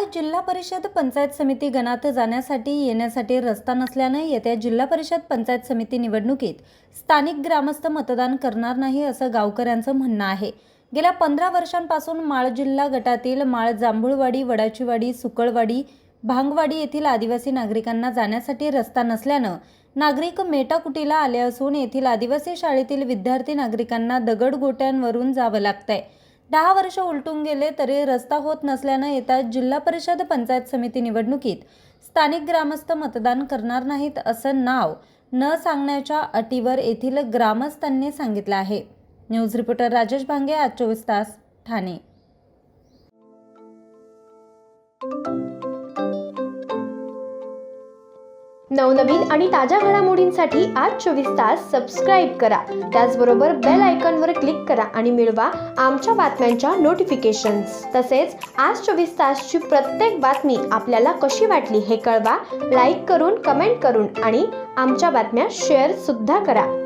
माळ जिल्हा परिषद पंचायत समिती गणात जाण्यासाठी येण्यासाठी रस्ता नसल्याने येत्या जिल्हा परिषद पंचायत समिती निवडणुकीत स्थानिक ग्रामस्थ मतदान करणार नाही असं गावकऱ्यांचं म्हणणं आहे। गेल्या 15 वर्षांपासून माळ जिल्हा गटातील माळ, जांभूळवाडी, वडाचीवाडी, सुकळवाडी, भांगवाडी येथील आदिवासी नागरिकांना जाण्यासाठी रस्ता नसल्यानं नागरिक मेटाकुटीला आले असून येथील आदिवासी शाळेतील विद्यार्थी नागरिकांना दगडगोट्यांवरून जावं लागतंय। 10 वर्ष उलटून गेले तरी रस्ता होत नसल्यानं येत्या जिल्हा परिषद पंचायत समिती निवडणुकीत स्थानिक ग्रामस्थ मतदान करणार नाहीत असं नाव न सांगण्याच्या अटीवर येथील ग्रामस्थांनी सांगितलं आहे। न्यूज रिपोर्टर राजेश भांगे, आज 24 तास, ठाणे। नवनवीन आणि ताज्या घडामोडींसाठी आज 24 तास सबस्क्राईब करा। त्याचबरोबर बेल आयकॉनवर क्लिक करा आणि मिळवा आमच्या बातम्यांच्या नोटिफिकेशन्स। तसेच आज 24 तासची प्रत्येक बातमी आपल्याला कशी वाटली हे कळवा, लाईक करून, कमेंट करून आणि आमच्या बातम्या शेअर सुद्धा करा।